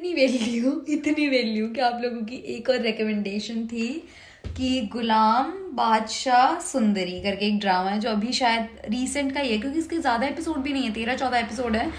इतनी वेली हूँ कि आप लोगों की एक और रिकमेंडेशन थी कि गुलाम बादशाह सुंदरी करके एक ड्रामा है जो अभी शायद रीसेंट का ही है, क्योंकि इसके ज़्यादा एपिसोड भी नहीं है, 13-14 एपिसोड है।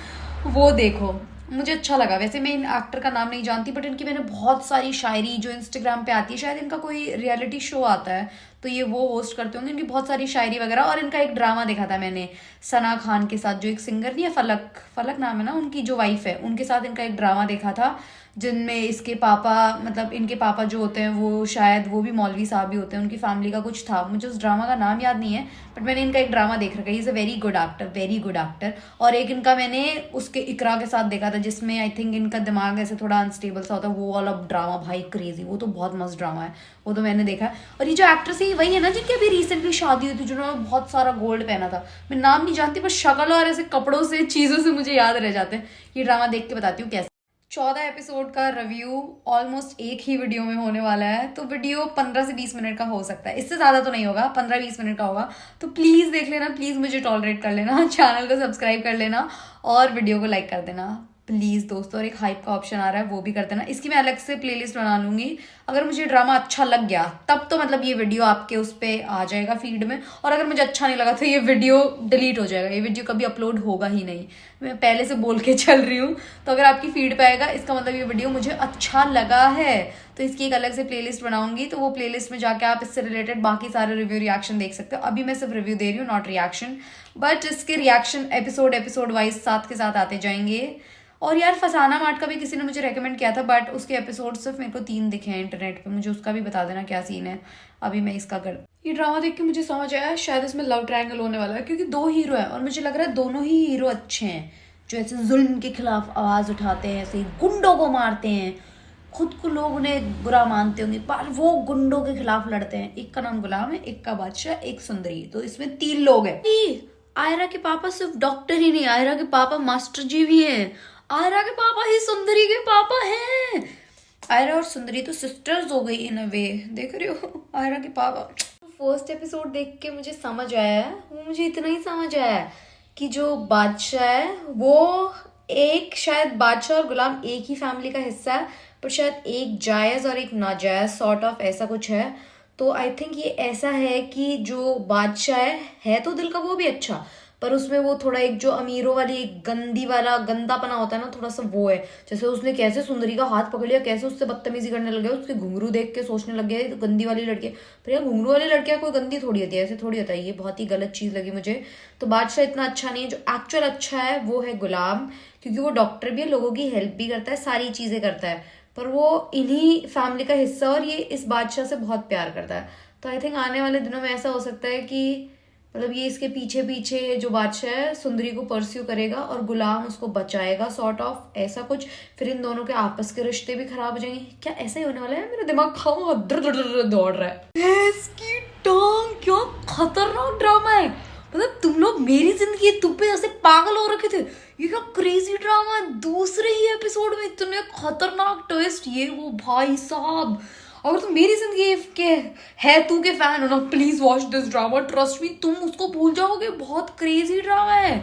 वो देखो, मुझे अच्छा लगा। वैसे मैं इन एक्टर का नाम नहीं जानती, बट इनकी मैंने बहुत सारी शायरी जो इंस्टाग्राम पे आती है, शायद इनका कोई रियलिटी शो आता है तो ये वो होस्ट करते होंगे, इनकी बहुत सारी शायरी वगैरह। और इनका एक ड्रामा देखा था मैंने सना खान के साथ, जो एक सिंगर नहीं है, फलक फलक नाम है ना उनकी, जो वाइफ है, उनके साथ इनका एक ड्रामा देखा था जिनमें इसके पापा, मतलब इनके पापा जो होते हैं वो शायद वो भी मौलवी साहब ही होते हैं, उनकी फैमिली का कुछ था, मुझे उस ड्रामा का नाम याद नहीं है, बट मैंने इनका एक ड्रामा देख रखा है। Is a very good actor, very good actor. और एक इनका मैंने उसके इकरा के साथ देखा था जिसमें आई थिंक इनका दिमाग ऐसे थोड़ा अनस्टेबल सा होता है, वो वाला ड्रामा भाई क्रेजी, वो तो बहुत मस्त ड्रामा है, वो तो मैंने देखा है। और ये जो एक्ट्रेस है वही है ना जिनकी अभी रिसेंटली शादी हुई थी, जिन्होंने बहुत सारा गोल्ड पहना था, मैं नाम नहीं जानती, बस शक्ल और ऐसे कपड़ों से चीज़ों से मुझे याद रह जाते हैं। ये ड्रामा देख के बताती हूँ कैसे। 14 एपिसोड का रिव्यू ऑलमोस्ट एक ही वीडियो में होने वाला है, तो वीडियो 15 से 20 मिनट का हो सकता है, इससे ज़्यादा तो नहीं होगा, 15-20 मिनट का होगा। तो प्लीज़ देख लेना, प्लीज़ मुझे टॉलरेट कर लेना, चैनल को सब्सक्राइब कर लेना और वीडियो को लाइक कर देना प्लीज़ दोस्तों। और एक हाइप का ऑप्शन आ रहा है, वो भी कर देना। इसकी मैं अलग से प्लेलिस्ट बना लूँगी। अगर मुझे ड्रामा अच्छा लग गया तब तो मतलब ये वीडियो आपके उस पर आ जाएगा फीड में, और अगर मुझे अच्छा नहीं लगा तो ये वीडियो डिलीट हो जाएगा, ये वीडियो कभी अपलोड होगा ही नहीं, मैं पहले से बोल के चल रही हूँ। तो अगर आपकी फीड पे आएगा इसका मतलब ये वीडियो मुझे अच्छा लगा है, तो इसकी एक अलग से प्लेलिस्ट बनाऊंगी। तो वो प्लेलिस्ट में जाके आप इससे रिलेटेड बाकी सारे रिव्यू रिएक्शन देख सकते हो। अभी मैं सिर्फ रिव्यू दे रही हूँ, नॉट रिएक्शन, बट इसके रिएक्शन एपिसोड वाइज साथ के साथ आते जाएंगे। और यार फसाना मार्ट का भी किसी ने मुझे रेकमेंड किया था, बट उसके एपिसोड सिर्फ मेरे को 3 दिखे हैं इंटरनेट पे, मुझे उसका भी बता देना क्या सीन है। अभी मैं इसका कर, ये ड्रामा देख के मुझे समझ आया शायद इसमें लव ट्रायंगल होने वाला है, क्योंकि 2 हीरो है और मुझे लग रहा है दोनों ही हीरो अच्छे हैं, जो ऐसे जुल्म के खिलाफ आवाज उठाते हैं, ऐसे गुंडों को मारते हैं, खुद को लोग उन्हें बुरा मानते होंगे पर वो गुंडों के खिलाफ लड़ते हैं। एक का नाम गुलाम है, एक का बादशाह, एक सुंदरी, तो इसमें 3 लोग हैं। आयरा के पापा सिर्फ डॉक्टर ही नहीं, आयरा के पापा मास्टर जी भी हैं, आयरा के पापा ही सुंदरी के पापा हैं। आयरा और सुंदरी तो सिस्टर्स हो गई इन अ वे, देख रहे हो आयरा के पापा। फर्स्ट एपिसोड देख के मुझे समझ आया है, वो मुझे इतना ही समझ आया है कि जो बादशाह है वो एक, शायद बादशाह और गुलाम एक ही फैमिली का हिस्सा है, पर शायद एक जायज़ और एक नाजायज़ सॉर्ट ऑफ ऐसा कुछ है। तो आई थिंक ये ऐसा है कि जो बादशाह है तो दिल का वो भी अच्छा, पर उसमें वो थोड़ा एक जो अमीरों वाली एक गंदी वाला गंदापना होता है ना, थोड़ा सा वो है। जैसे उसने कैसे सुंदरी का हाथ पकड़ लिया, कैसे उससे बदतमीजी करने लग गया, उसके घुंघरू देख के सोचने लग गया तो गंदी वाली लड़की, पर यार घुंघरू वाली लड़कियां कोई गंदी थोड़ी होती है, ऐसे थोड़ी होता है, ये बहुत ही गलत चीज लगी मुझे। तो बादशाह इतना अच्छा नहीं है, जो एक्चुअल अच्छा है वो है गुलाम, क्योंकि वो डॉक्टर भी है, लोगों की हेल्प भी करता है, सारी चीजें करता है, पर वो इन्हीं फैमिली का हिस्सा और ये इस बादशाह से बहुत प्यार करता है। तो आई थिंक आने वाले दिनों में ऐसा हो सकता है कि मतलब ये इसके पीछे पीछे जो बादशाह है सुंदरी को परस्यू करेगा और गुलाम उसको बचाएगा, सॉर्ट ऑफ ऐसा कुछ। फिर इन दोनों के आपस के रिश्ते भी खराब हो जाएंगे, क्या ऐसा ही होने वाला है? मेरा दिमाग खाओ दौड़ रहा है। इसकी टांग, क्या खतरनाक ड्रामा है, मतलब तुम लोग मेरी जिंदगी तुम पे जैसे पागल हो रखे थे, ये क्या क्रेजी ड्रामा है। दूसरे ही एपिसोड में इतने खतरनाक ट्विस्ट, ये वो भाई साहब। अगर तुम मेरी जिंदगी के है तू के फैन हो ना, please watch this drama, trust me, तुम उसको भूल जाओगे। बहुत क्रेजी ड्रामा है,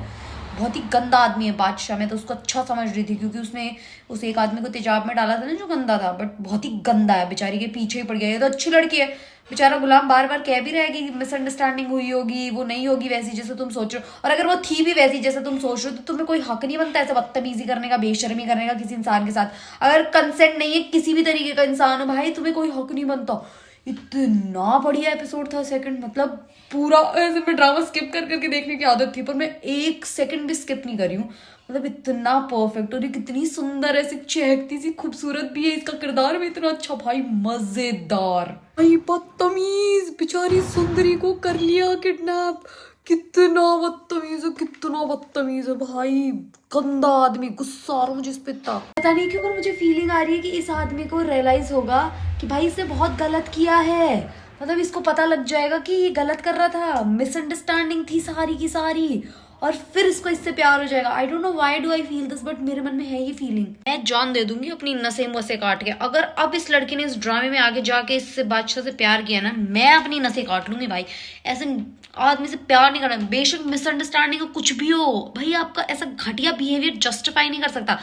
बहुत ही गंदा आदमी है बादशाह। मैं तो उसको अच्छा समझ रही थी क्योंकि उसने उस एक आदमी को तेजाब में डाला था ना जो गंदा था, बट बहुत ही गंदा है, बेचारी के पीछे ही पड़ गया। ये तो अच्छी लड़की है, बेचारा गुलाम बार बार कह भी रहा है कि मिसअंडरस्टैंडिंग हुई होगी, वो नहीं होगी वैसी जैसे तुम सोच रहे हो, और अगर वो थी भी वैसी जैसे तुम सोच रहे हो तो तुम्हें कोई हक नहीं बनता ऐसे बदतमीजी करने का, बेशर्मी करने का किसी इंसान के साथ। अगर कंसेंट नहीं है किसी भी तरीके का इंसान हो भाई, तुम्हें कोई हक नहीं बनता। इतना बढ़िया एपिसोड था सेकंड, मतलब पूरा ऐसे मैं ड्रामा स्किप कर करके देखने की आदत थी, पर मैं 1 सेकंड भी स्किप नहीं कर रही हूँ, मतलब इतना परफेक्ट। और ये कितनी सुंदर ऐसी चहकती सी खूबसूरत भी है, इसका किरदार भी इतना अच्छा भाई, मजेदार। भाई बदतमीज बेचारी सुंदरी को कर लिया किडनैप, कितना बदतमीज है भाई, गंदा आदमी, गुस्सा आ रहा मुझे इस पे इतना। पता नहीं क्यों पर मुझे फीलिंग आ रही है कि इस आदमी को रियलाइज होगा कि भाई इसने बहुत गलत किया है, मतलब इसको पता लग जाएगा कि ये गलत कर रहा था, मिसअंडरस्टैंडिंग थी सारी की सारी, और फिर इसको इससे प्यार हो जाएगा। I don't know why do I feel this, but मेरे मन में है ये फीलिंग। मैं जान दे दूंगी अपनी नसें वसें काट के, अगर अब इस लड़की ने इस ड्रामे में आगे जाके इससे बादशाह से प्यार किया ना, मैं अपनी नसें काट लूंगी भाई। ऐसे आदमी से प्यार नहीं करना, बेशक मिसअंडरस्टैंडिंग हो कुछ भी हो भाई, आपका ऐसा घटिया बिहेवियर जस्टिफाई नहीं कर सकता।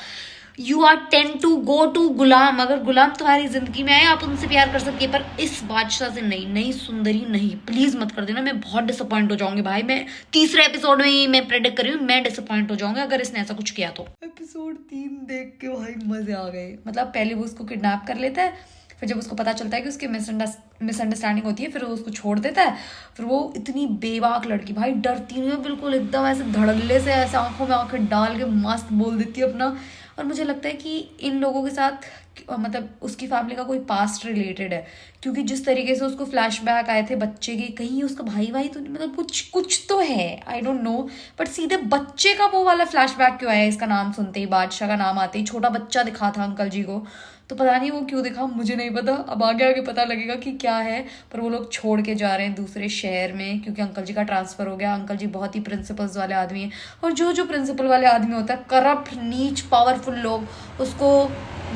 You are 10 to go to गुलाम। अगर गुलाम तुम्हारी जिंदगी में आए आप उनसे प्यार कर सकती है, पर इस बादशाह से नहीं। नहीं सुंदरी नहीं, प्लीज मत कर देना। मैं बहुत डिसअपॉइंट हो जाऊंगी भाई। मैं तीसरे एपिसोड में ही मैं प्रेडिक्ट कर रही हूँ, मैं डिसअपॉइंट हो जाऊंगी अगर इसने ऐसा कुछ किया तो। एपिसोड 3 देख के भाई मजे आ गए। मतलब पहले वो उसको किडनैप कर लेता है, फिर जब उसको पता चलता है कि उसकी मिसअंडरस्टैंडिंग होती है, फिर वो उसको छोड़ देता है। फिर वो इतनी बेबाक लड़की भाई, डरती नहीं है बिल्कुल, एकदम ऐसे धड़ल्ले से ऐसे आंखों में आंखें डाल के मस्त बोल देती है अपना। और मुझे लगता है कि इन लोगों के साथ मतलब उसकी फैमिली का कोई पास्ट रिलेटेड है, क्योंकि जिस तरीके से उसको फ्लैशबैक आए थे बच्चे के, कहीं उसका भाई भाई तो मतलब कुछ तो है, आई डोंट नो। बट सीधे बच्चे का वो वाला फ्लैशबैक क्यों आया इसका नाम सुनते ही, बादशाह का नाम आते ही। छोटा बच्चा दिखा था अंकल जी को, तो पता नहीं वो क्यों दिखा, मुझे नहीं पता। अब आगे आगे पता लगेगा कि क्या है। पर वो लोग छोड़ के जा रहे हैं दूसरे शहर में, क्योंकि अंकल जी का ट्रांसफर हो गया। अंकल जी बहुत ही प्रिंसिपल्स वाले आदमी हैं, और जो प्रिंसिपल वाले आदमी होता है, करप्ट नीच पावरफुल लोग, उसको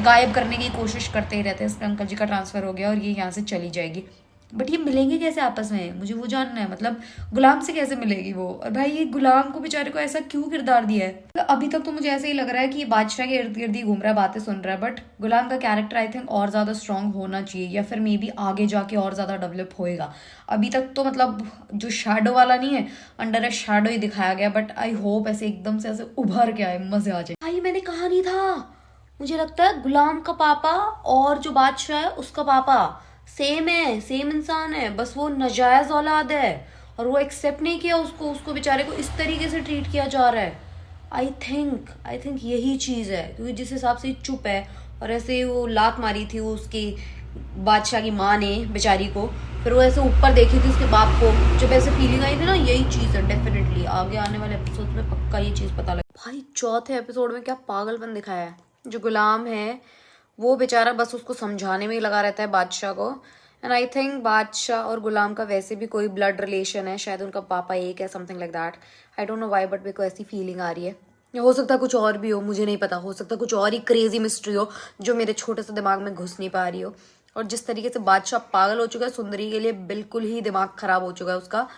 गायब करने की कोशिश करते ही रहते हैं। इसमें अंकल जी का ट्रांसफर हो गया और ये यहाँ से चली जाएगी। बट ये मिलेंगे कैसे आपस में, मुझे वो जानना है। मतलब गुलाम से कैसे मिलेगी वो, और भाई ये गुलाम को बेचारे को ऐसा क्यों किरदार दिया है। तो अभी तक तो मुझे ऐसे ही लग रहा है कि ये बादशाह के इर्द गिर्द ही घूम रहा है, बातें सुन रहा है। बट गुलाम का कैरेक्टर आई थिंक और ज्यादा स्ट्रांग होना चाहिए, या फिर मे बी आगे जाके और ज्यादा डेवलप होएगा। अभी तक तो मतलब जो शैडो वाला नहीं है, अंडर ए शैडो ही दिखाया गया। बट आई होप ऐसे एकदम से ऐसे उभर के आए, मजे आ जाए। भाई मैंने कहा नहीं था, मुझे लगता है गुलाम का पापा और जो बादशाह है उसका पापा सेम है, सेम इंसान है, बस वो नाजायज औलाद है और वो एक्सेप्ट नहीं किया उसको बेचारे को इस तरीके से ट्रीट किया जा रहा है। आई थिंक यही चीज़ है, क्योंकि जिस हिसाब से चुप है और ऐसे वो लात मारी थी उसकी बादशाह की माँ ने बेचारी को, फिर वो ऐसे ऊपर देखी थी उसके बाप को, जब ऐसे फीलिंग आई थी ना, यही चीज़ है। डेफिनेटली आगे आने वाले एपिसोड में पक्का ये चीज़ पता लगे। भाई चौथे एपिसोड में क्या पागलपन दिखाया है। जो गुलाम है वो बेचारा बस उसको समझाने में ही लगा रहता है बादशाह को। एंड आई थिंक बादशाह और गुलाम का वैसे भी कोई ब्लड रिलेशन है, शायद उनका पापा एक है, something like that. I don't know why, but मेरे को ऐसी फीलिंग आ रही है। हो सकता है कुछ और भी हो, मुझे नहीं पता। हो सकता है कुछ और ही क्रेजी मिस्ट्री हो जो मेरे छोटे से दिमाग में घुस नहीं पा रही हो। और जिस तरीके से बादशाह पागल हो चुका है सुंदरी के लिए, बिल्कुल ही दिमाग खराब हो चुका है उसका।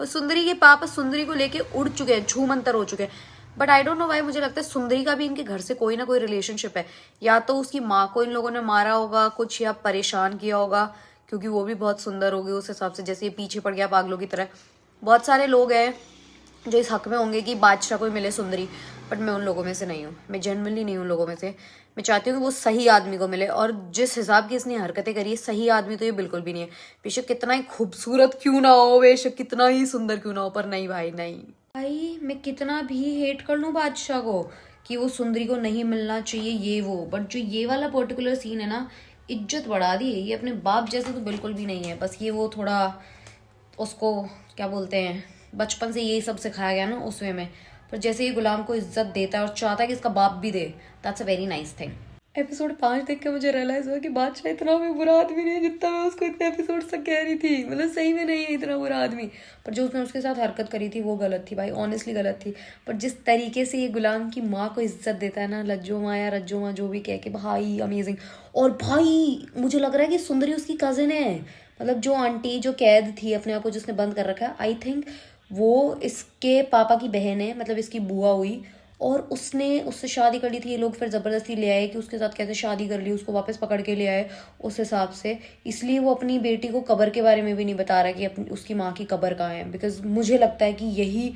और सुंदरी के पापा सुंदरी को लेके उड़ चुके हैं, छूमंतर हो चुके हैं। But I don't know why, मुझे लगता है सुंदरी का भी इनके घर से कोई ना कोई रिलेशनशिप है। या तो उसकी माँ को इन लोगों ने मारा होगा कुछ, या परेशान किया होगा, क्योंकि वो भी बहुत सुंदर होगी उस हिसाब से, जैसे ये पीछे पड़ गया पागलों की तरह। बहुत सारे लोग हैं जो इस हक में होंगे कि बादशाह को मिले सुंदरी, बट मैं उन लोगों में से नहीं हूँ। मैं जेन्युइनली नहीं हूँ उन लोगों में से। मैं चाहती हूँ कि वो सही आदमी को मिले, और जिस हिसाब की इसने हरकतें करी है, सही आदमी तो ये बिल्कुल भी नहीं है। बेशक कितना ही खूबसूरत क्यों ना हो, बेशक कितना ही सुंदर क्यों ना हो, पर नहीं भाई नहीं। भाई मैं कितना भी हेट कर लूँ बादशाह को कि वो सुंदरी को नहीं मिलना चाहिए ये वो, बट जो ये वाला पर्टिकुलर सीन है ना, इज्जत बढ़ा दी है। ये अपने बाप जैसे तो बिल्कुल भी नहीं है। बस ये वो थोड़ा उसको क्या बोलते हैं, बचपन से यही सब सिखाया गया ना उस वे में। पर जैसे ये गुलाम को इज्जत देता है और चाहता है कि इसका बाप भी दे, that's a very nice thing. Episode 5 देख के मुझे रियलाइज हुआ कि बादशाह इतना भी बुरा आदमी नहीं है जितना मैं उसको इतने एपिसोड से कह रही थी। मतलब सही में नहीं है इतना बुरा आदमी, पर जो उसने उसके साथ हरकत करी थी वो गलत थी भाई, ऑनेस्टली गलत थी। पर जिस तरीके से ये गुलाम की माँ को इज्जत देता है ना, लज्जो माँ या रज्जो माँ जो भी कह के, भाई अमेजिंग। और भाई मुझे लग रहा है कि सुंदरी उसकी कजिन है। मतलब जो आंटी जो कैद थी अपने आप को जिसने बंद कर रखा है, आई थिंक वो इसके पापा की बहन है, मतलब इसकी बुआ हुई। और उसने उससे शादी कर ली थी। ये लोग फिर ज़बरदस्ती ले आए कि उसके साथ कैसे शादी कर ली, उसको वापस पकड़ के ले आए उस हिसाब से। इसलिए वो अपनी बेटी को कब्र के बारे में भी नहीं बता रहा कि अपनी उसकी माँ की कब्र कहाँ है, बिकॉज मुझे लगता है कि यही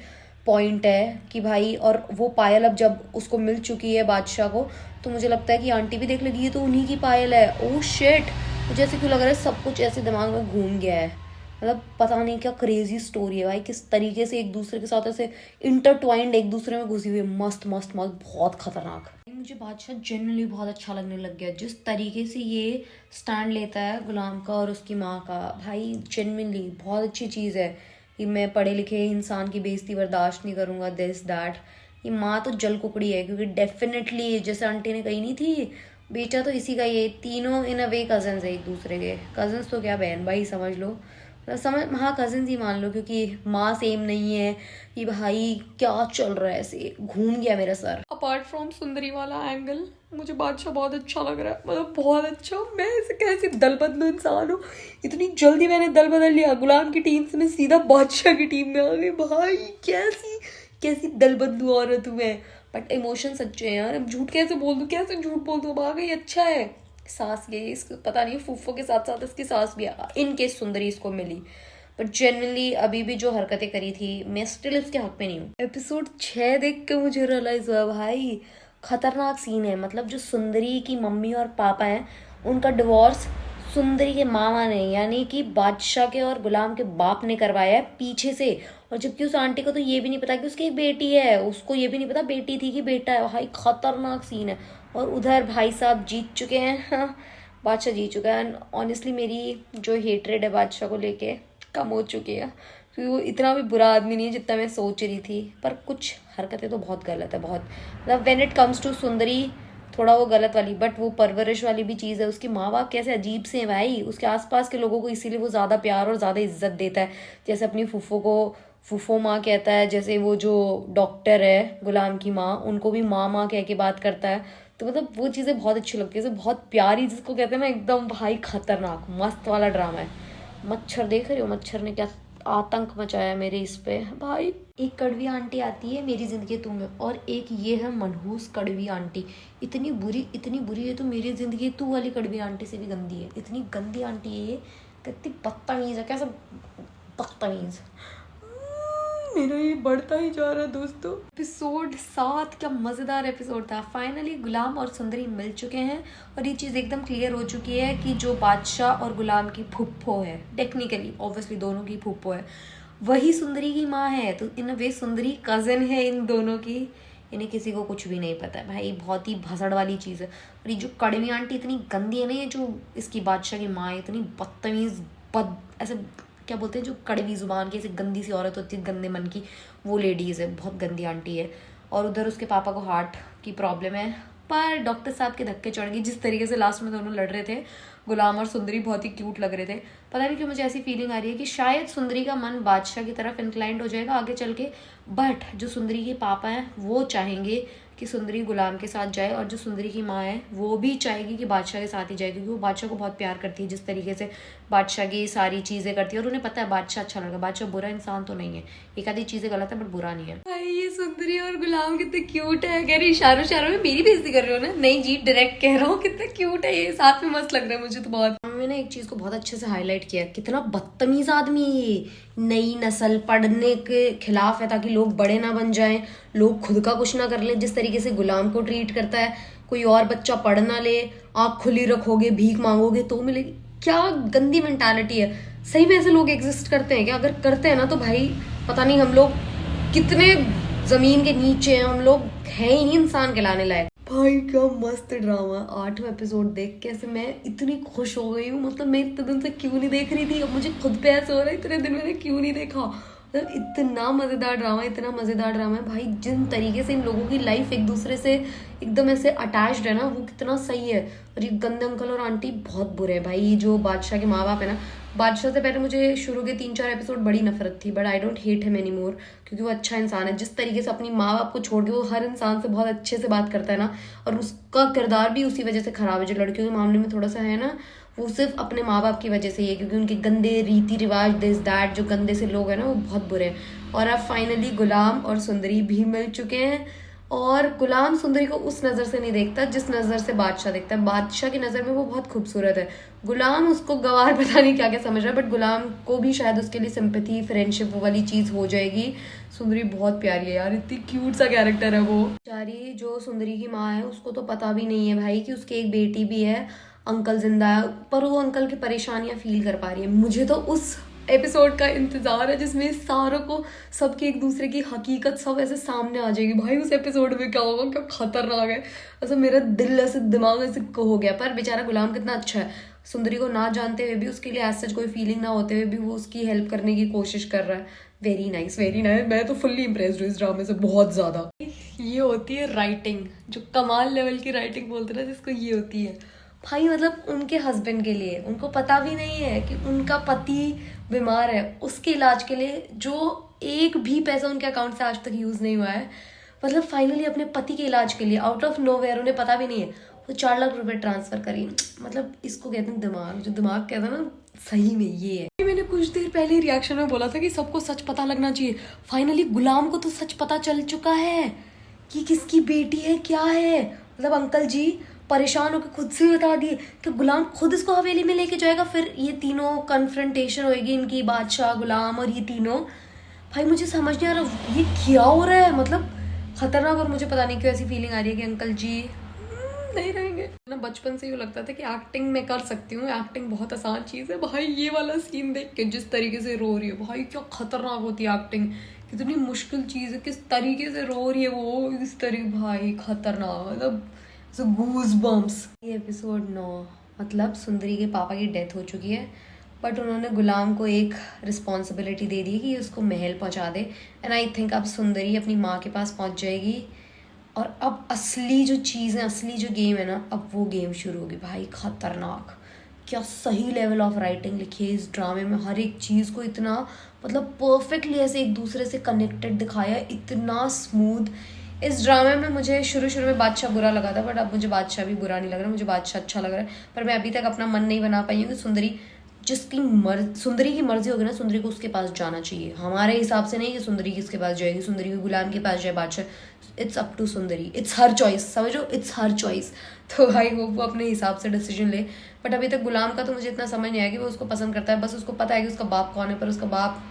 पॉइंट है कि भाई। और वो पायल अब जब उसको मिल चुकी है बादशाह को, तो मुझे लगता है कि आंटी भी देख लगी, ये तो उन्हीं की पायल है। ओह शिट, मुझे ऐसे क्यों लग रहा है सब कुछ ऐसे दिमाग में घूम गया है। मतलब पता नहीं क्या क्रेजी स्टोरी है भाई, किस तरीके से एक दूसरे के साथ ऐसे इंटरट्वाइंड एक दूसरे में घुसी हुई है। मस्त मस्त मस्त, बहुत खतरनाक। मुझे बादशाह जनरली बहुत अच्छा लगने लग गया, जिस तरीके से ये स्टैंड लेता है गुलाम का और उसकी माँ का। भाई जेन्युइनली बहुत अच्छी चीज़ है कि मैं पढ़े लिखे इंसान की बेइज्जती बर्दाश्त नहीं करूँगा, दिस दैट। ये माँ तो जल कुकड़ी है, क्योंकि डेफिनेटली जैसे आंटी ने कही नहीं थी, बेटा तो इसी का, ये तीनों इन अ वे कजन्स है एक दूसरे के। कजन्स तो क्या, बहन भाई समझ लो, समझ, हाँ कजिन्स ही मान लो, क्योंकि माँ सेम नहीं है। कि भाई क्या चल रहा है, ऐसे घूम गया मेरा सर। अपार्ट फ्रॉम सुंदरी वाला एंगल, मुझे बादशाह बहुत अच्छा लग रहा है, मतलब बहुत अच्छा। मैं ऐसे कैसे दल बदलू इंसान हूँ, इतनी जल्दी मैंने दल बदल लिया। गुलाम की टीम से मैं सीधा बादशाह की टीम में आ गई। भाई कैसी कैसी दल बदलू औरत हूँ मैं। बट इमोशन सच्चे हैं यार। अब झूठ कैसे बोल दूँ, कैसे झूठ बोल दूँ, आ गई अच्छा है। सास गई इसको पता नहीं, फूफो के साथ साथ इसकी सास भी इन केस सुंदरी इसको मिली, बट जेनरली अभी भी जो हरकतें करी थी मैं स्टिल इसके हक में नहीं हूँ। एपिसोड 6 देख के मुझे रियलाइज हुआ भाई खतरनाक सीन है। मतलब जो सुंदरी की मम्मी और पापा हैं उनका डिवोर्स सुंदरी के मामा ने यानी कि बादशाह के और गुलाम के बाप ने करवाया है पीछे से। और जबकि उस आंटी को तो ये भी नहीं पता कि उसकी एक बेटी है, उसको ये भी नहीं पता बेटी थी कि बेटा है। भाई खतरनाक सीन है। और उधर भाई साहब जीत चुके हैं। हाँ, बादशाह जीत चुका है। ऑनेस्टली मेरी जो हेटरेड है बादशाह को लेके कम हो चुकी है, क्योंकि वो इतना भी बुरा आदमी नहीं है जितना मैं सोच रही थी। पर कुछ हरकतें तो बहुत गलत है, बहुत। मतलब व्हेन इट कम्स टू सुंदरी थोड़ा वो गलत वाली, बट वो परवरिश वाली भी चीज़ है। उसके माँ बाप कैसे अजीब से हैं भाई, उसके आसपास के लोगों को इसीलिए वो ज़्यादा प्यार और ज़्यादा इज्जत देता है। जैसे अपनी फूफो को फूफो माँ कहता है, जैसे वो जो डॉक्टर है गुलाम की माँ उनको भी माँ माँ कह के बात करता है। तो मतलब वो चीज़ें बहुत अच्छी लगती है, बहुत प्यारी, जिसको कहते हैं ना एकदम भाई खतरनाक मस्त वाला ड्रामा है। मच्छर देख रहे हो, मच्छर ने क्या आतंक मचाया मेरे इस पे भाई। एक कड़वी आंटी आती है मेरी जिंदगी तू में, और एक ये है मनहूस कड़वी आंटी। इतनी बुरी है तो मेरी जिंदगी तू वाली कड़वी आंटी से भी गंदी है। इतनी गंदी आंटी है ये, कितनी बदतमीज है, कैसे बदतमीज। मेरा ये बढ़ता ही जा रहा है दोस्तों। एपिसोड 7 क्या मज़ेदार एपिसोड था। फाइनली गुलाम और सुंदरी मिल चुके हैं और ये चीज़ एकदम क्लियर हो चुकी है कि जो बादशाह और गुलाम की फुप्पो है, टेक्निकली ऑब्वियसली दोनों की फुप्पो है, वही सुंदरी की माँ है। तो इन वे सुंदरी कज़न है इन दोनों की। इन्हें किसी को कुछ भी नहीं पता है भाई, बहुत ही भसड़ वाली चीज़ है। और ये जो कड़वी आंटी इतनी गंदी है ना, ये जो इसकी बादशाह की माँ है, इतनी बदतमीज़ ऐसे क्या बोलते हैं जो कड़वी जुबान की ऐसे गंदी सी औरत होती है, गंदे मन की, वो लेडीज़ है, बहुत गंदी आंटी है। और उधर उसके पापा को हार्ट की प्रॉब्लम है, पर डॉक्टर साहब के धक्के चढ़ गए। जिस तरीके से लास्ट में दोनों लड़ रहे थे, गुलाम और सुंदरी बहुत ही क्यूट लग रहे थे। पता नहीं क्यों मुझे ऐसी फीलिंग आ रही है कि शायद सुंदरी का मन बादशाह की तरफ इंक्लाइंड हो जाएगा आगे चल के। बट जो सुंदरी के पापा हैं वो चाहेंगे कि सुंदरी गुलाम के साथ जाए, और जो सुंदरी की माँ है वो भी चाहेगी कि बादशाह के साथ ही जाए, क्योंकि वो बादशाह को बहुत प्यार करती है जिस तरीके से बादशाह की सारी चीज़ें करती है। और उन्हें पता है बादशाह अच्छा लगा, बादशाह बुरा इंसान तो नहीं है, एक आधी चीज़ें गलत है बट बुरा नहीं है। भाई ये सुंदरी और गुलाम कितने क्यूट है। कह रही इशारों में मेरी बेइज्जती कर रही हो ना? नहीं जी, डायरेक्ट कह रहा हूँ, कितना क्यूट है ये, साथ में मस्त लग रहा है मुझे तो बहुत। मैंने एक चीज़ को बहुत अच्छे से हाईलाइट किया, कितना बदतमीज आदमी है ये। नई नस्ल पढ़ने के खिलाफ है ताकि लोग बड़े ना बन जाएं, लोग खुद का कुछ ना कर ले। जिस तरीके से गुलाम को ट्रीट करता है, कोई और बच्चा पढ़ ना ले, आँख खुली रखोगे, भीख मांगोगे तो मिलेगी। क्या गंदी मेंटालिटी है। सही में ऐसे लोग एग्जिस्ट करते हैं क्या? अगर करते हैं ना तो भाई पता नहीं हम लोग कितने जमीन के नीचे हैं, हम लोग हैं ही नहीं इंसान कहलाने लायक। भाई क्या मस्त ड्रामा। 8वां एपिसोड देख के ऐसे मैं इतनी खुश हो गई हूँ। मतलब मैं इतने दिन से क्यों नहीं देख रही थी, अब मुझे खुद पे ऐसा हो रहा है इतने दिन मैंने क्यों नहीं देखा। मतलब इतना मज़ेदार ड्रामा, इतना मज़ेदार ड्रामा है भाई। जिन तरीके से इन लोगों की लाइफ एक दूसरे से एकदम ऐसे अटैच्ड है ना, वो कितना सही है। और ये गंदे अंकल और आंटी बहुत बुरे हैं भाई। ये जो बादशाह के माँ बाप है ना, बादशाह से पहले मुझे शुरू के 3-4 एपिसोड बड़ी नफरत थी, but I don't hate him any more, क्योंकि वो अच्छा इंसान है। जिस तरीके से अपनी माँ बाप को छोड़ के वो हर इंसान से बहुत अच्छे से बात करता है ना, और उसका किरदार भी उसी वजह से खराब है। जो लड़कियों के मामले में थोड़ा सा है ना, वो सिर्फ अपने माँ बाप की वजह से ही है, क्योंकि उनके गंदे रीति रिवाज, दिस दैट, जो गंदे से लोग हैं ना वो बहुत बुरे हैं। और अब फाइनली गुलाम और सुंदरी भी मिल चुके हैं, और गुलाम सुंदरी को उस नज़र से नहीं देखता जिस नज़र से बादशाह देखता है। बादशाह की नज़र में वो बहुत खूबसूरत है, गुलाम उसको गवार पता नहीं क्या क्या समझ रहा है, बट गुलाम को भी शायद उसके लिए सिंपैथी, फ्रेंडशिप वाली चीज़ हो जाएगी। सुंदरी बहुत प्यारी है यार, इतनी क्यूट सा कैरेक्टर है वो। बेचारी जो सुंदरी की माँ है उसको तो पता भी नहीं है भाई कि उसकी एक बेटी भी है, अंकल जिंदा है, पर वो अंकल की परेशानियां फील कर पा रही है। मुझे तो उस एपिसोड का इंतजार है जिसमें सारों को सबके एक दूसरे की हकीकत सब ऐसे सामने आ जाएगी। भाई उस एपिसोड में क्या होगा, क्या खतरनाक है। ऐसा मेरा दिल ऐसे दिमाग ऐसे हो गया। पर बेचारा गुलाम कितना अच्छा है, सुंदरी को ना जानते हुए भी, उसके लिए ऐसा कोई फीलिंग ना होते हुए भी वो उसकी हेल्प करने की कोशिश कर रहा है। Very nice, very nice. मैं तो फुल्ली इम्प्रेस्ड हूँ इस ड्रामे से, बहुत ज़्यादा। ये होती है राइटिंग, जो कमाल लेवल की राइटिंग बोलते ना जिसको, ये होती है भाई। मतलब उनके हस्बैंड के लिए, उनको पता भी नहीं है कि उनका पति बीमार है, उसके इलाज के लिए जो एक भी पैसा उनके अकाउंट से आज तक यूज़ नहीं हुआ है, मतलब फाइनली अपने पति के इलाज के लिए आउट ऑफ नोवेयर, उन्हें पता भी नहीं है, वो 4 लाख रुपए ट्रांसफर करी। मतलब इसको कहते हैं दिमाग, जो दिमाग कहता है ना, सही में ये है। मैंने कुछ देर पहले रिएक्शन में बोला था कि सबको सच पता लगना चाहिए। फाइनली गुलाम को तो सच पता चल चुका है कि किसकी बेटी है क्या है। मतलब अंकल जी परेशान होकर खुद से ही बता दिए कि गुलाम खुद इसको हवेली में लेके जाएगा। फिर ये तीनों कन्फ्रंटेशन होएगी इनकी, बादशाह, गुलाम और ये तीनों। भाई मुझे समझ नहीं आ रहा ये क्या हो रहा है, मतलब खतरनाक। और मुझे पता नहीं क्यों ऐसी फीलिंग आ रही है कि अंकल जी नहीं रहेंगे ना। बचपन से यूँ लगता था कि एक्टिंग मैं कर सकती हूँ, एक्टिंग बहुत आसान चीज़ है। भाई ये वाला सीन देख के जिस तरीके से रो रही है, भाई क्या खतरनाक होती है एक्टिंग, कितनी मुश्किल चीज़ है, किस तरीके से रो रही है वो इस तरीके, भाई खतरनाक, मतलब गूज बम्प्स। ये एपिसोड 9, मतलब सुंदरी के पापा की डेथ हो चुकी है, बट उन्होंने गुलाम को एक रिस्पॉन्सिबिलिटी दे दी कि ये उसको महल पहुंचा दे। एंड आई थिंक अब सुंदरी अपनी माँ के पास पहुंच जाएगी और अब असली जो चीज़ है, असली जो गेम है ना, अब वो गेम शुरू होगी। भाई खतरनाक, क्या सही लेवल ऑफ राइटिंग लिखी है इस ड्रामे में। हर एक चीज़ को इतना मतलब परफेक्टली ऐसे एक दूसरे से कनेक्टेड दिखाया है, इतना स्मूथ। इस ड्रामे में मुझे शुरू शुरू में बादशाह बुरा लगा था, बट अब मुझे बादशाह भी बुरा नहीं लग रहा, मुझे बादशाह अच्छा लग रहा है। पर मैं अभी तक अपना मन नहीं बना पाई हूँ कि सुंदरी सुंदरी की मर्जी होगी ना, सुंदरी को उसके पास जाना चाहिए। हमारे हिसाब से नहीं कि सुंदरी किसके पास जाएगी, सुंदरी को गुलाम के पास जाए, बादशाह, it's up to Sundari, it's her choice, समझो, इट्स हर चॉइस। तो भाई वो अपने हिसाब से डिसीजन ले। बट अभी तक गुलाम का तो मुझे इतना समझ नहीं आया कि वो उसको पसंद करता है, बस उसको पता है कि उसका बाप कौन है। पर उसका बाप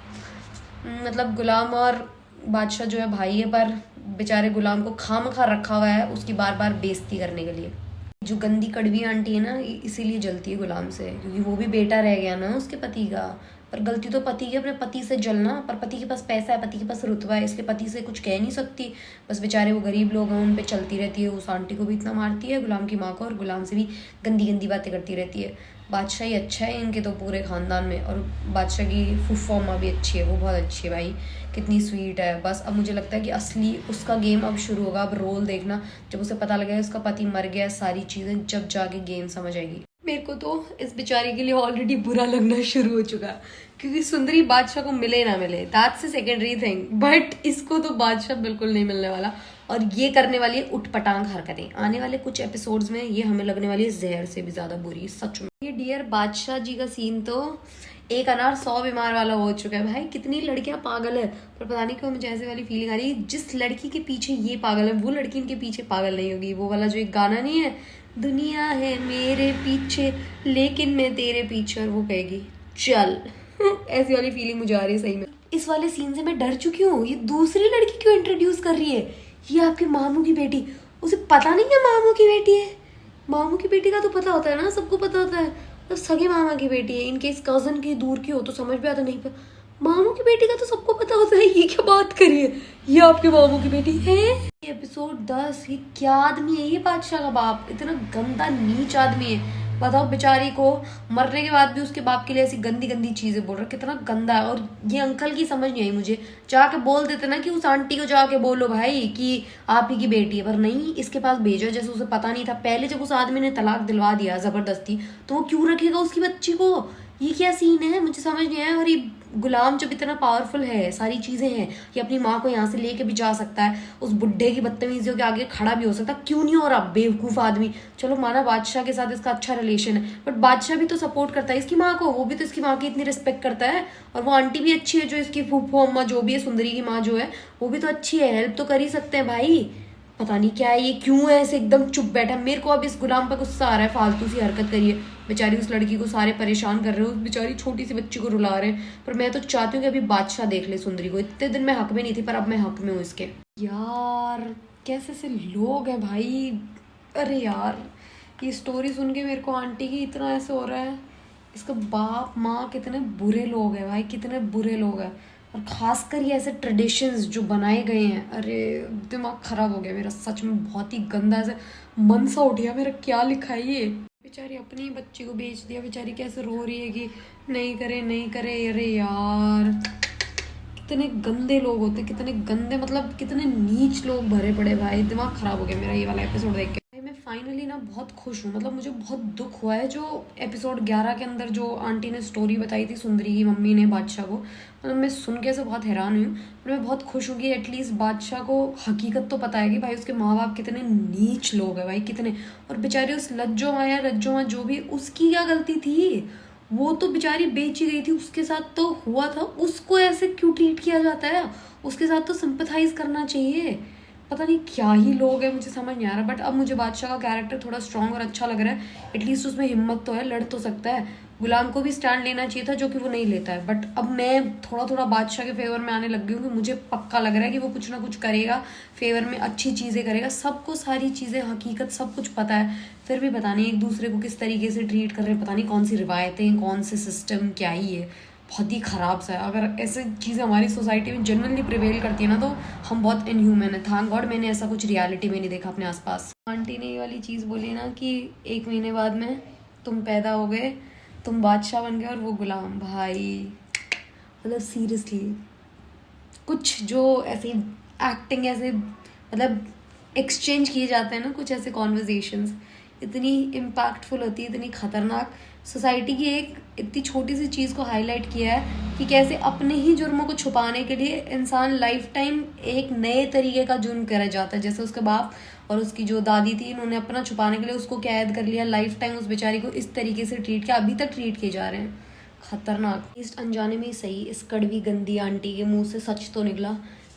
मतलब गुलाम और बादशाह जो है भाई है, पर बेचारे गुलाम को खामखा रखा हुआ है उसकी बार बार बेइज्जती करने के लिए। जो गंदी कड़वी आंटी है ना, इसीलिए जलती है गुलाम से, क्योंकि वो भी बेटा रह गया ना उसके पति का। पर गलती तो पति की, अपने पति से जलना। पर पति के पास पैसा है, पति के पास रुतबा है, इसलिए पति से कुछ कह नहीं सकती। बस बेचारे वो गरीब लोग हैं, उन पे चलती रहती है। उस आंटी को भी इतना मारती है, गुलाम की माँ को, और गुलाम से भी गंदी गंदी बातें करती रहती है। बादशाह ही अच्छा है इनके तो पूरे ख़ानदान में, और बादशाह की फूफा अम्मा भी अच्छी है, वो बहुत अच्छी है भाई, कितनी स्वीट है। बस अब मुझे लगता है कि असली उसका गेम अब शुरू होगा। अब रोल देखना, जब उसे पता लगेगा उसका पति मर गया, सारी चीज़ें, जब जाके गेम समझ आएगी। मेरे को तो इस बेचारी के लिए ऑलरेडी बुरा लगना शुरू हो चुका, क्योंकि सुंदरी बादशाह को मिले ना मिले that's a secondary thing, but इसको तो बादशाह बिल्कुल नहीं मिलने वाला। और ये करने वाली है उठपटांग हरकतें। आने वाले कुछ एपिसोड्स में ये हमें लगने वाली है जहर से भी ज़्यादा बुरी, सच में। ये डियर बादशाह जी का सीन तो एक अनार 100 बीमार वाला हो चुका है। भाई कितनी लड़कियां पागल है, पर पता नहीं क्यों मुझे ऐसे वाली फीलिंग आ रही है, जिस लड़की के पीछे ये पागल है वो लड़की इनके पीछे पागल नहीं होगी। वो वाला जो एक गाना नहीं है, दुनिया है मेरे पीछे लेकिन मैं तेरे पीछे, और वो कहेगी चल ऐसी वाली फीलिंग मुझे आ रही है सही में। इस वाले सीन से मैं डर चुकी हूँ। ये दूसरी लड़की क्यों इंट्रोड्यूस कर रही है? ये आपके मामू की बेटी, उसे पता नहीं है मामू की बेटी है। मामू की बेटी का तो पता होता है ना, सबको पता होता है, तो सगे मामा की बेटी है। इनकेस कजन की दूर की हो तो समझ भी आता, नहीं पर मामू की बेटी का तो सबको पता होता है। ये क्या बात करिए, ये आपके मामू की बेटी है। एपिसोड 10, ये क्या आदमी है ये बादशाह का बाप, इतना गंदा नीच आदमी है। बताओ, बेचारी को मरने के बाद भी उसके बाप के लिए ऐसी गंदी गंदी चीजें बोल रहा, कितना गंदा है। और ये अंकल की समझ नहीं आई मुझे, जाके बोल देते ना कि उस आंटी को जाके बोलो भाई कि आप ही की बेटी है, पर नहीं, इसके पास भेजो जैसे उसे पता नहीं था। पहले जब उस आदमी ने तलाक दिलवा दिया जबरदस्ती, तो वो क्यों रखेगा उसकी बच्ची को? ये क्या सीन है, मुझे समझ नहीं आया। और ये गुलाम जब इतना पावरफुल है, सारी चीजें हैं, ये अपनी माँ को यहाँ से लेके भी जा सकता है, उस बुढ़े की बदतमीजियों के आगे खड़ा भी हो सकता, क्यों नहीं हो रहा बेवकूफ आदमी। चलो माना बादशाह के साथ इसका अच्छा रिलेशन है, बट बादशाह भी तो सपोर्ट करता है इसकी माँ को, वो भी तो इसकी माँ की इतनी रिस्पेक्ट करता है। और वो आंटी भी अच्छी है, जो इसकी फूफो अम्मा जो भी है, सुंदरी की माँ जो है, वो भी तो अच्छी है, हेल्प तो कर ही सकते हैं भाई। पता नहीं क्या है, ये क्यों है ऐसे एकदम चुप बैठा। मेरे को अब इस गुलाम पर गुस्सा आ रहा है, फालतू सी हरकत करिए, बेचारी उस लड़की को सारे परेशान कर रहे हो, उस बेचारी छोटी सी बच्ची को रुला रहे हैं। पर मैं तो चाहती हूँ कि अभी बादशाह देख ले सुंदरी को। इतने दिन मैं हक में नहीं थी, पर अब मैं हक में हूँ इसके। यार कैसे से लोग हैं भाई, अरे यार ये स्टोरी सुन के मेरे को आंटी की इतना ऐसे हो रहा है। इसका बाप माँ कितने बुरे लोग हैं भाई, कितने बुरे लोग हैं। और खासकर ये ऐसे ट्रेडिशंस जो बनाए गए हैं, अरे दिमाग खराब हो गया मेरा सच में, बहुत ही गंदा ऐसे मन सा उठ गया मेरा, क्या लिखा है ये। बेचारी अपनी बच्ची को बेच दिया, बेचारी कैसे रो रही है कि नहीं करे नहीं करे। अरे यार कितने गंदे लोग होते, कितने गंदे, मतलब कितने नीच लोग भरे पड़े भाई। दिमाग खराब हो गया मेरा ये वाला एपिसोड देख के। मैं फाइनली ना बहुत खुश हूँ, मतलब मुझे बहुत दुख हुआ है जो एपिसोड 11 के अंदर जो आंटी ने स्टोरी बताई थी सुंदरी की मम्मी ने बादशाह को, मतलब मैं सुन के से बहुत हैरान हुई हूँ। पर मैं बहुत खुश हूँ कि एटलीस्ट बादशाह को हकीकत तो पता है कि भाई उसके माँ बाप कितने नीच लोग हैं भाई, कितने। और बेचारी उस लज्जो माँ या रज्जो माँ जो भी, उसकी क्या गलती थी? वो तो बेचारी बेची गई थी, उसके साथ तो हुआ था, उसको ऐसे क्यों ट्रीट किया जाता है? उसके साथ तो सिंपथाइज करना चाहिए। पता नहीं क्या ही लोग हैं, मुझे समझ नहीं आ रहा। बट अब मुझे बादशाह का कैरेक्टर थोड़ा स्ट्रांग और अच्छा लग रहा है। एटलीस्ट उसमें हिम्मत तो है, लड़ तो सकता है। गुलाम को भी स्टैंड लेना चाहिए था, जो कि वो नहीं लेता है। बट अब मैं थोड़ा थोड़ा बादशाह के फेवर में आने लग गई हूँ, कि मुझे पक्का लग रहा है कि वो कुछ ना कुछ करेगा, फेवर में अच्छी चीज़ें करेगा। सबको सारी चीज़ें, हकीकत सब कुछ पता है, फिर भी पता नहीं एक दूसरे को किस तरीके से ट्रीट कर रहे हैं। पता नहीं कौन सी रिवायतें, कौन से सिस्टम, क्या ही है, बहुत ही ख़राब सा है। अगर ऐसे चीज़ें हमारी सोसाइटी में जनरली प्रिवेल करती है ना, तो हम बहुत इनह्यूमन है। थैंक गॉड मैंने ऐसा कुछ रियलिटी में नहीं देखा अपने आसपास। आंटी ने ये वाली चीज़ बोली ना कि 1 महीने बाद में तुम पैदा हो गए, तुम बादशाह बन गए और वो गुलाम। भाई मतलब सीरियसली कुछ जो ऐसे एक्टिंग, ऐसे मतलब एक्सचेंज किए जाते हैं ना कुछ ऐसे कॉन्वर्जेशंस, इतनी इम्पैक्टफुल होती है, इतनी खतरनाक। सोसाइटी की एक इतनी छोटी सी चीज़ को हाईलाइट किया है कि कैसे अपने ही जुर्मों को छुपाने के लिए इंसान लाइफ टाइम एक नए तरीके का जुर्म करा जाता है। जैसे उसके बाप और उसकी जो दादी थी, इन्होंने अपना छुपाने के लिए उसको कैद कर लिया, लाइफ टाइम उस बेचारी को इस तरीके से ट्रीट किया, अभी तक ट्रीट किए जा रहे हैं। खतरनाक। इस अनजाने में ही सही, इस कड़वी गंदी आंटी के मुंह से सच तो निकला।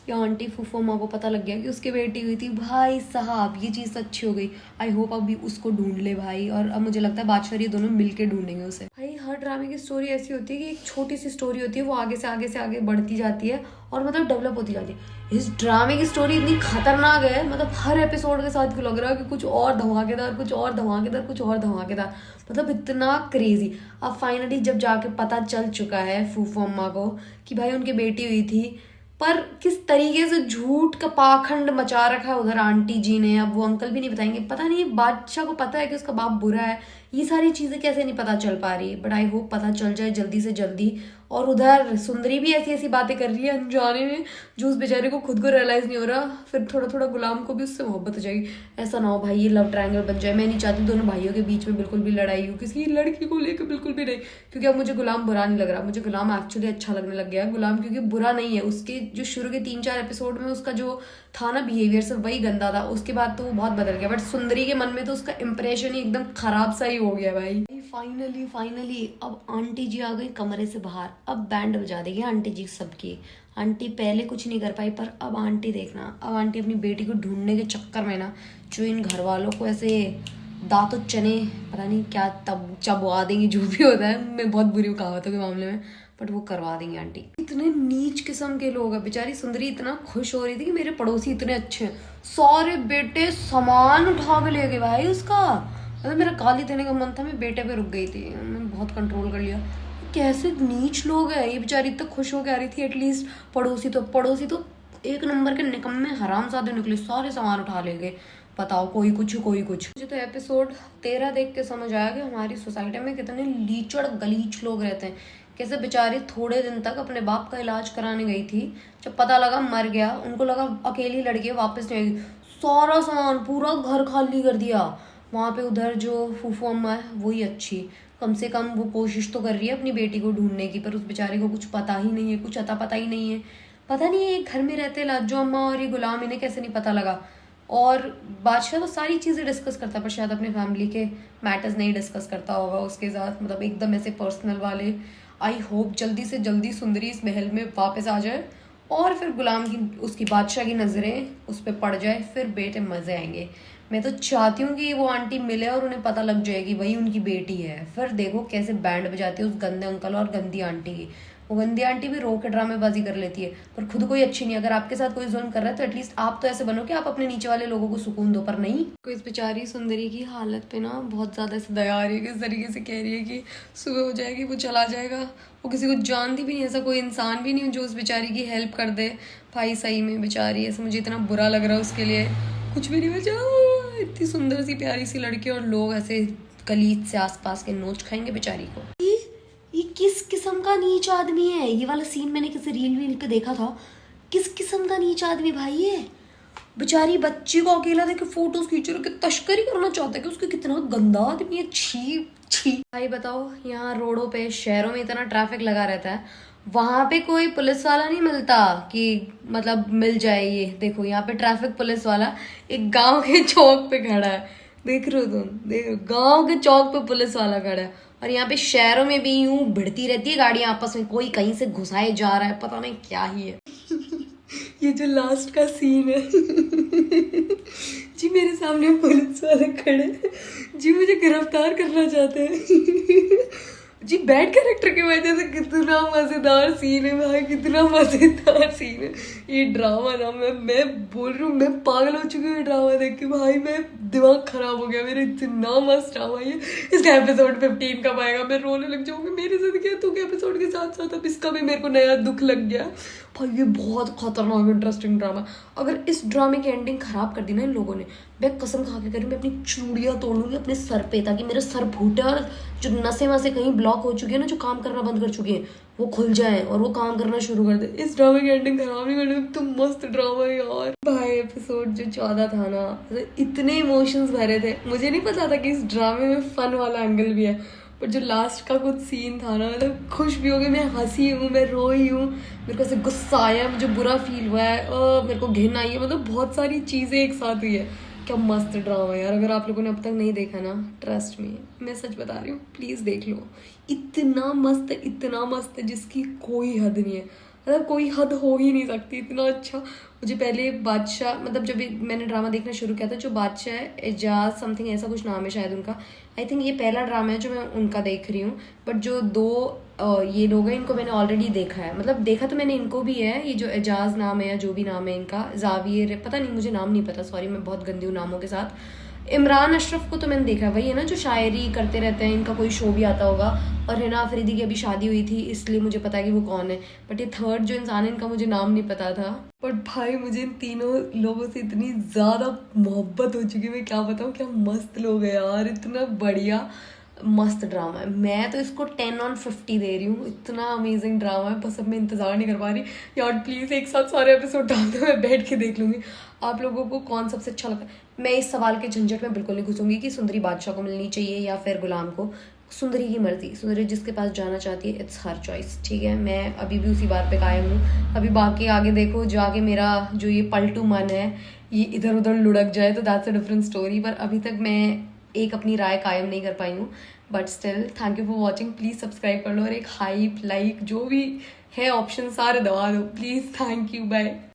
या आंटी फूफो माँ को पता लग गया कि उसकी बेटी हुई थी। भाई साहब ये चीज़ तो अच्छी हो गई। आई होप अभी उसको ढूंढ ले भाई, और अब मुझे लगता है बादशाह ये दोनों मिलके ढूंढेंगे उसे। भाई हर ड्रामे की स्टोरी ऐसी होती है कि एक छोटी सी स्टोरी होती है, वो आगे से आगे से आगे बढ़ती जाती है और मतलब डेवलप होती जाती है। इस ड्रामे की स्टोरी इतनी खतरनाक है, मतलब हर एपिसोड के साथ लग रहा है कि कुछ और धमाकेदार, कुछ और धमाकेदार, कुछ और धमाकेदार, मतलब इतना क्रेजी। अब फाइनली जब जाके पता चल चुका है फूफो अम्मा को कि भाई उनकी बेटी हुई थी, पर किस तरीके से झूठ का पाखंड मचा रखा है उधर आंटी जी ने। अब वो अंकल भी नहीं बताएंगे। पता नहीं बादशाह को पता है कि उसका बाप बुरा है, ये सारी चीज़ें कैसे नहीं पता चल पा रही। बट आई होप पता चल जाए जल्दी से जल्दी। और उधर सुंदरी भी ऐसी ऐसी बातें कर रही है अनजाने में, जो उस बेचारे को खुद को रियलाइज़ नहीं हो रहा। फिर थोड़ा थोड़ा गुलाम को भी उससे मोहब्बत हो जाएगी। ऐसा ना हो भाई ये लव ट्रायंगल बन जाए। मैं नहीं चाहती दोनों भाइयों के बीच में बिल्कुल भी लड़ाई हो, किसी लड़की को लेकर बिल्कुल भी नहीं। क्योंकि अब मुझे गुलाम बुरा नहीं लग रहा, मुझे गुलाम एक्चुअली अच्छा लगने लग गया है। गुलाम क्योंकि बुरा नहीं है, उसके जो शुरू के 3-4 एपिसोड में उसका जो था ना बिहेवियर, सब वही गंदा था। उसके बाद तो वो बहुत बदल गया। बट सुंदरी के मन में तो उसका इंप्रेशन ही एकदम खराब सा ही हो गया भाई। फाइनली अब आंटी जी आ गई कमरे से बाहर। अब बैंड बजा देगी आंटी जी सबकी। आंटी पहले कुछ नहीं कर पाई, पर अब आंटी देखना, अब आंटी अपनी बेटी को ढूंढने के चक्कर में ना, जो इन घर वालों को ऐसे दांतों चने पता नहीं क्या तब चबवा देंगी, जो भी होता है। मैं बहुत बुरी कहावतों के मामले में, बट वो करवा देंगी आंटी। इतने नीच किस्म के लोग हैं। बेचारी सुंदरी इतना खुश हो रही थी कि मेरे पड़ोसी इतने अच्छे हैं, सारे बेटे सामान उठा के ले गए भाई उसका। मतलब मेरा गाली देने का मन था, मैं बेटे पे रुक गई थी, मैंने बहुत कंट्रोल कर लिया। कैसे नीच लोग हैं। ये बेचारी इतना खुश होकर आ रही थी। एटलीस्ट पड़ोसी तो एक नंबर के निकम्मे हरामजादे निकले, सारे सामान उठा ले गए। बताओ कोई कुछ कोई कुछ। मुझे तो एपिसोड 13 देख के समझ आया कि हमारी सोसाइटी में कितने लीचड़ गलीच लोग रहते हैं। कैसे बेचारी थोड़े दिन तक अपने बाप का इलाज कराने गई थी, जब पता लगा मर गया, उनको लगा अकेली लड़की वापस नहीं आएगी, सारा सामान पूरा घर खाली कर दिया। वहाँ पे उधर जो फूफू अम्मा है वही अच्छी, कम से कम वो कोशिश तो कर रही है अपनी बेटी को ढूंढने की। पर उस बेचारे को कुछ पता ही नहीं है, कुछ अता पता ही नहीं है। पता नहीं ये घर में रहते लाजो अम्मा और ये गुलाम, इन्हें कैसे नहीं पता लगा। और बादशाह तो सारी चीज़ें डिस्कस करता है, पर शायद अपने फैमिली के मैटर्स नहीं डिस्कस करता होगा उसके साथ, मतलब एकदम ऐसे पर्सनल वाले। आई होप जल्दी से जल्दी सुंदरी इस महल में वापस आ जाए और फिर गुलाम की, उसकी बादशाह की नज़रें उस पर पड़ जाए, फिर बेटे मज़े आएंगे। मैं तो चाहती हूँ कि वो आंटी मिले और उन्हें पता लग जाए कि वही उनकी बेटी है। फिर देखो कैसे बैंड बजाती है उस गंदे अंकल और गंदी आंटी की। वो गंदी आंटी भी रो के ड्रामेबाजी कर लेती है, पर खुद कोई अच्छी नहीं। अगर आपके साथ कोई जुल्म कर रहा है तो एटलीस्ट आप तो ऐसे बनो कि आप अपने नीचे वाले लोगों को सुकून दो, पर नहीं। कोई इस बेचारी सुंदरी की हालत पे ना बहुत ज़्यादा ऐसे दया आ रही है कि इस तरीके से कह रही है कि सुबह हो जाएगी वो चला जाएगा। वो किसी को जानती भी नहीं, ऐसा कोई इंसान भी नहीं जो उस बेचारी की हेल्प कर दे। भाई सही में बेचारी, ऐसे मुझे इतना बुरा लग रहा है उसके लिए। कुछ भी नहीं बचा, इतनी सुंदर सी प्यारी सी लड़की और लोग ऐसे गलीच से आसपास के नोच खाएंगे बेचारी को। ये किस किस्म का नीच आदमी है। ये वाला सीन मैंने किसी रील पे देखा था। किस किस्म का नीच आदमी भाई ये। बेचारी बच्ची को अकेला देख के फोटोज खींच रहे, तस्करी करना चाहता है कि उसके कितना गंदा आदमी है। छी छी। भाई बताओ, यहाँ रोडों पे शहरों में इतना ट्रैफिक लगा रहता है, वहां पे कोई पुलिस वाला नहीं मिलता कि मतलब मिल जाए। ये देखो यहाँ पे ट्रैफिक पुलिस वाला एक गांव के चौक पे खड़ा है, देख रहे हो तुम, देखो गांव के चौक पे पुलिस वाला खड़ा है। और यहाँ पे शहरों में भी यूं भिड़ती रहती है गाड़ियां आपस में, कोई कहीं से घुसाए जा रहा है, पता नहीं क्या ही है। ये जो लास्ट का सीन है जी, मेरे सामने पुलिस वाले खड़े हैं जी, मुझे गिरफ्तार करना चाहते हैं जी। बैड कैरेक्टर की वजह से कितना मजेदार सीन है भाई, कितना मजेदार सीन है ये ड्रामा ना। मैं बोल रही हूँ, मैं पागल हो चुकी हूँ ये ड्रामा देख के भाई, मैं दिमाग खराब हो गया मेरा, इतना मस्त ड्रामा ये। इसका एपिसोड 15 कब आएगा, मैं रोने लग जाऊंगी। मेरी जिंदगी तो के एपिसोड के साथ साथ अब इसका भी मेरे को नया दुख लग गया भाई। ये बहुत खतरनाक इंटरेस्टिंग ड्रामा। अगर इस ड्रामे की एंडिंग खराब कर दी ना इन लोगों ने, मैं कसम खा के कह रही हूँ, मैं अपनी चूड़ियाँ तोड़ूंगी अपने सर पे, ताकि मेरा सर फूटे और जो नसें वसें कहीं ब्लॉक हो चुकी है ना, जो काम करना बंद कर चुकी हैं, वो खुल जाए और वो काम करना शुरू कर दे। इस ड्रामे की एंडिंग खराब नहीं करनी। तो मस्त ड्रामा है यार भाई। एपिसोड जो 14 था ना, इतने इमोशंस भरे थे। मुझे नहीं पता था कि इस ड्रामे में फन वाला एंगल भी है, पर जो लास्ट का कुछ सीन था ना, मतलब खुश भी हो गई मैं, हंसी हूँ, मैं रोई हूँ, मेरे को ऐसे गुस्सा आया, मुझे बुरा फील हुआ है, मेरे को घिन आई है, मतलब बहुत सारी चीज़ें एक साथ हुई है। क्या मस्त ड्रामा है यार। अगर आप लोगों ने अब तक नहीं देखा ना, ट्रस्ट मी, मैं सच बता रही हूँ, प्लीज़ देख लो। इतना मस्त है जिसकी कोई हद नहीं है, मतलब कोई हद हो ही नहीं सकती, इतना अच्छा। मुझे पहले बादशाह, मतलब जब मैंने ड्रामा देखना शुरू किया था, जो बादशाह है, एजाज समथिंग ऐसा कुछ नाम है शायद उनका, आई थिंक ये पहला ड्रामा है जो मैं उनका देख रही हूँ। बट जो दो ये लोग हैं, इनको मैंने ऑलरेडी देखा है, मतलब देखा तो मैंने इनको भी है। ये जो एजाज नाम है या जो भी नाम है इनका, जावियर पता नहीं, मुझे नाम नहीं पता, सॉरी, मैं बहुत गंदी हूँ नामों के साथ। इमरान अशरफ को तो मैंने देखा है, वही है ना जो शायरी करते रहते हैं, इनका कोई शो भी आता होगा। और हिना अफरीदी की अभी शादी हुई थी, इसलिए मुझे पता है कि वो कौन है। बट ये थर्ड जो इंसान है, इनका मुझे नाम नहीं पता था। बट भाई मुझे इन तीनों लोगों से इतनी ज़्यादा मोहब्बत हो चुकी है, मैं क्या बताऊँ, क्या मस्त लोग हैं यार, इतना बढ़िया मस्त ड्रामा है। मैं तो इसको 10/50 दे रही हूँ, इतना अमेजिंग ड्रामा है। बस अब मैं इंतज़ार नहीं कर पा रही यार, प्लीज़ एक साथ सारे एपिसोड डाल दो, मैं बैठ के देख लूँगी। आप लोगों को कौन सबसे अच्छा लगता है? मैं इस सवाल के झंझट में बिल्कुल नहीं घुसूंगी कि सुंदरी बादशाह को मिलनी चाहिए या फिर गुलाम को। सुंदरी की मर्जी, सुंदरी जिसके पास जाना चाहती है, इट्स हर चॉइस, ठीक है। मैं अभी भी उसी बात पे कायम हूँ। अभी बाकी आगे देखो, जाके मेरा जो ये पलटू मन है ये इधर उधर लुढ़क जाए तो दैट्स अ डिफरेंट स्टोरी। पर अभी तक मैं एक अपनी राय कायम नहीं कर पाई हूँ। But still thank you for watching, please subscribe कर लो और एक हाइप, लाइक जो भी है ऑप्शन सारे दबा दो प्लीज़। Thank you, bye.